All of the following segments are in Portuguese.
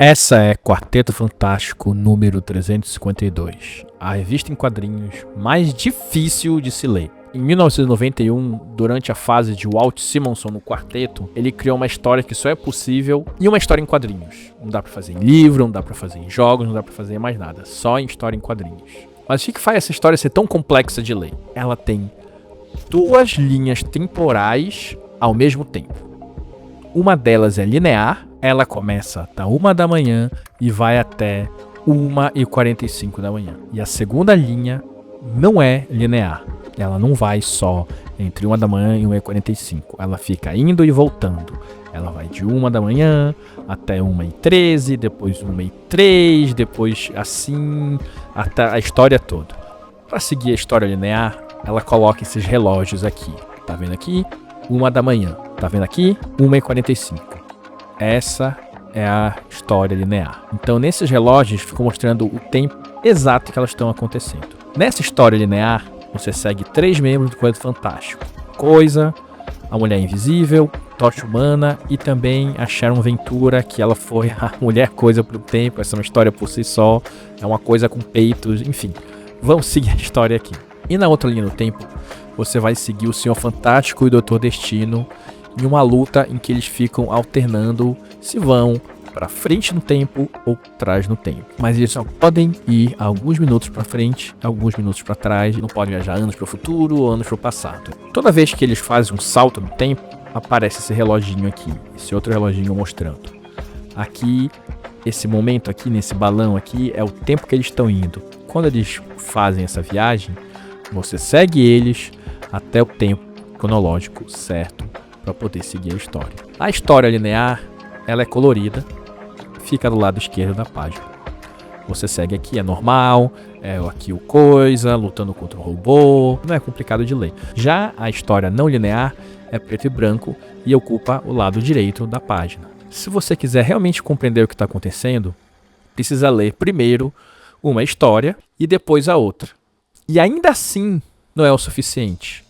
Essa é Quarteto Fantástico número 352, a revista em quadrinhos mais difícil de se ler. Em 1991, durante a fase de Walt Simonson no quarteto, ele criou uma história que só é possível em uma história em quadrinhos. Não dá pra fazer em livro, não dá pra fazer em jogos, não dá pra fazer em mais nada, só em história em quadrinhos. Mas o que faz essa história ser tão complexa de ler? Ela tem duas linhas temporais ao mesmo tempo. Uma delas é linear, ela começa da 1 da manhã e vai até 1h45 da manhã. E a segunda linha não é linear. Ela não vai só entre 1 da manhã e 1h45. Ela fica indo e voltando. Ela vai de 1 da manhã até 1h13, depois 1h03, depois assim, até a história toda. Para seguir a história linear, ela coloca esses relógios aqui. Tá vendo aqui? 1 da manhã. Tá vendo aqui? 1h45. Essa é a história linear. Então, nesses relógios, ficam mostrando o tempo exato que elas estão acontecendo. Nessa história linear, você segue 3 membros do Quarteto Fantástico. Coisa, a Mulher Invisível, Tocha Humana e também a Sharon Ventura, que ela foi a Mulher Coisa por um tempo. Essa é uma história por si só. É uma coisa com peitos, enfim. Vamos seguir a história aqui. E na outra linha do tempo, você vai seguir o Senhor Fantástico e o Doutor Destino em uma luta em que eles ficam alternando se vão para frente no tempo ou trás no tempo. Mas eles só podem ir alguns minutos para frente, alguns minutos para trás, não podem viajar anos para o futuro ou anos para o passado. Toda vez que eles fazem um salto no tempo, aparece esse reloginho aqui, esse outro reloginho mostrando. Aqui, esse momento aqui, nesse balão aqui, é o tempo que eles estão indo. Quando eles fazem essa viagem, você segue eles até o tempo cronológico certo para poder seguir a história. A história linear, ela é colorida, fica do lado esquerdo da página. Você segue aqui, é normal, é aqui o coisa, lutando contra o robô, não é complicado de ler. Já a história não linear é preto e branco e ocupa o lado direito da página. Se você quiser realmente compreender o que está acontecendo, precisa ler primeiro uma história e depois a outra. E ainda assim não é o suficiente,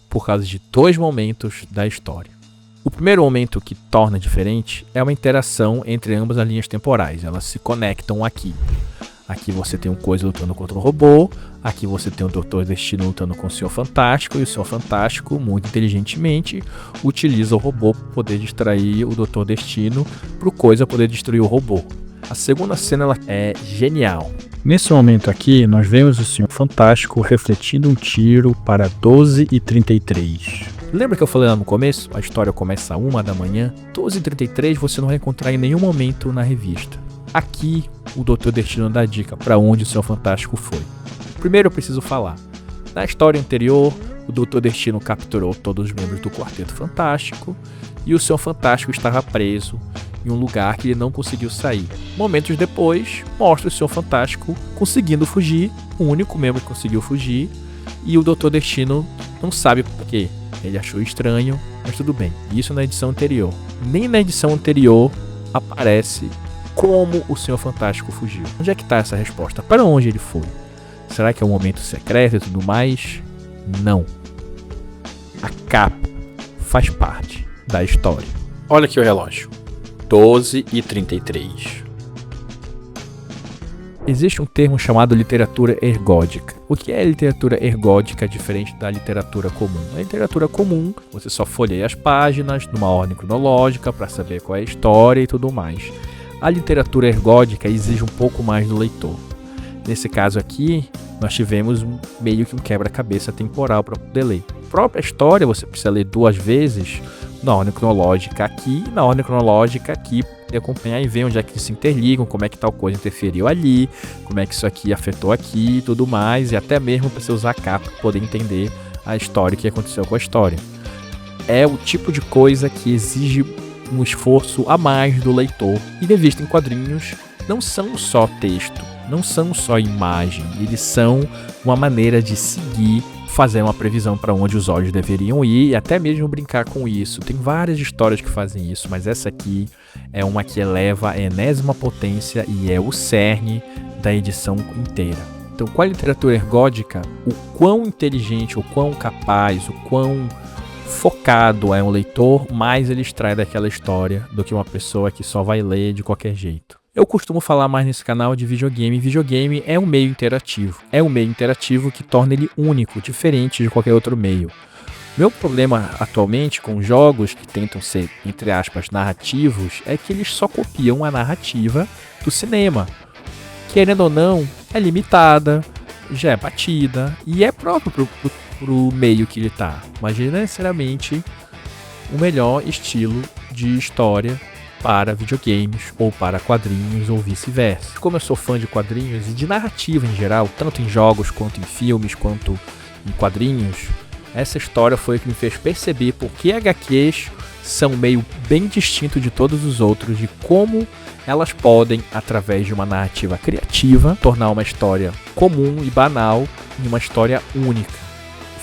por causa de 2 momentos da história. O primeiro momento que torna diferente é uma interação entre ambas as linhas temporais. Elas se conectam aqui. Aqui você tem um coisa lutando contra um robô. Aqui você tem o Doutor Destino lutando com o Senhor Fantástico. E o Senhor Fantástico, muito inteligentemente, utiliza o robô para poder distrair o Doutor Destino, para o coisa poder destruir o robô. A segunda cena ela é genial. Nesse momento aqui, nós vemos o Senhor Fantástico refletindo um tiro para 12h33. Lembra que eu falei lá no começo? A história começa às 1 da manhã. 12h33 você não vai encontrar em nenhum momento na revista. Aqui, o Doutor Destino dá dica para onde o Senhor Fantástico foi. Primeiro eu preciso falar. Na história anterior, o Doutor Destino capturou todos os membros do Quarteto Fantástico e o Senhor Fantástico estava preso em um lugar que ele não conseguiu sair. Momentos depois, mostra o Senhor Fantástico conseguindo fugir, o único membro que conseguiu fugir, e o Doutor Destino não sabe por quê. Ele achou estranho, mas tudo bem. Isso na edição anterior. Nem na edição anterior aparece como o Senhor Fantástico fugiu. Onde é que está essa resposta? Para onde ele foi? Será que é um momento secreto e tudo mais? Não. A capa faz parte da história. Olha aqui o relógio. 12h33. Existe um termo chamado literatura ergódica. O que é literatura ergódica diferente da literatura comum? Na literatura comum, você só folheia as páginas numa ordem cronológica para saber qual é a história e tudo mais. A literatura ergódica exige um pouco mais do leitor. Nesse caso aqui, nós tivemos meio que um quebra-cabeça temporal para poder ler. A própria história você precisa ler 2 vezes na ordem cronológica aqui e na ordem cronológica aqui, e acompanhar e ver onde é que se interligam, como é que tal coisa interferiu ali, como é que isso aqui afetou aqui e tudo mais, e até mesmo para você usar a capa para poder entender a história, o que aconteceu com a história. É o tipo de coisa que exige um esforço a mais do leitor. E revista em quadrinhos não são só texto, não são só imagem, eles são uma maneira de seguir, fazer uma previsão para onde os olhos deveriam ir e até mesmo brincar com isso. Tem várias histórias que fazem isso, mas essa aqui é uma que eleva a enésima potência e é o cerne da edição inteira. Então, com a literatura ergódica, o quão inteligente, o quão capaz, o quão focado é um leitor, mais ele extrai daquela história do que uma pessoa que só vai ler de qualquer jeito. Eu costumo falar mais nesse canal de videogame. Videogame é um meio interativo. É um meio interativo que torna ele único, diferente de qualquer outro meio. Meu problema atualmente com jogos que tentam ser, entre aspas, narrativos, é que eles só copiam a narrativa do cinema. Querendo ou não, é limitada, já é batida e é próprio pro meio que ele tá. Mas não é necessariamente o melhor estilo de história para videogames ou para quadrinhos ou vice-versa. Como eu sou fã de quadrinhos e de narrativa em geral, tanto em jogos quanto em filmes, quanto em quadrinhos, essa história foi o que me fez perceber por que HQs são meio bem distinto de todos os outros e como elas podem, através de uma narrativa criativa, tornar uma história comum e banal em uma história única,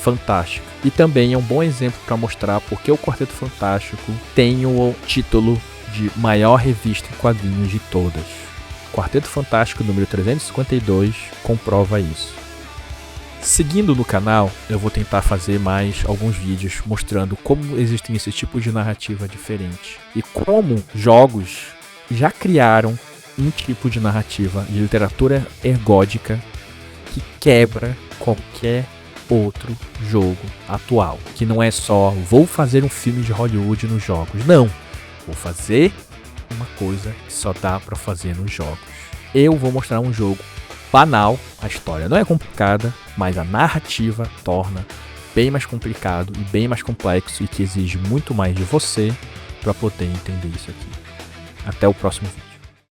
fantástica. E também é um bom exemplo para mostrar por que o Quarteto Fantástico tem o título de maior revista em quadrinhos de todas. Quarteto Fantástico número 352 comprova isso. Seguindo no canal, eu vou tentar fazer mais alguns vídeos mostrando como existem esse tipo de narrativa diferente e como jogos já criaram um tipo de narrativa de literatura ergódica que quebra qualquer outro jogo atual. Que não é só vou fazer um filme de Hollywood nos jogos. Não, vou fazer uma coisa que só dá pra fazer nos jogos. Eu vou mostrar um jogo banal, a história não é complicada, mas a narrativa torna bem mais complicado e bem mais complexo e que exige muito mais de você para poder entender isso aqui. Até o próximo vídeo.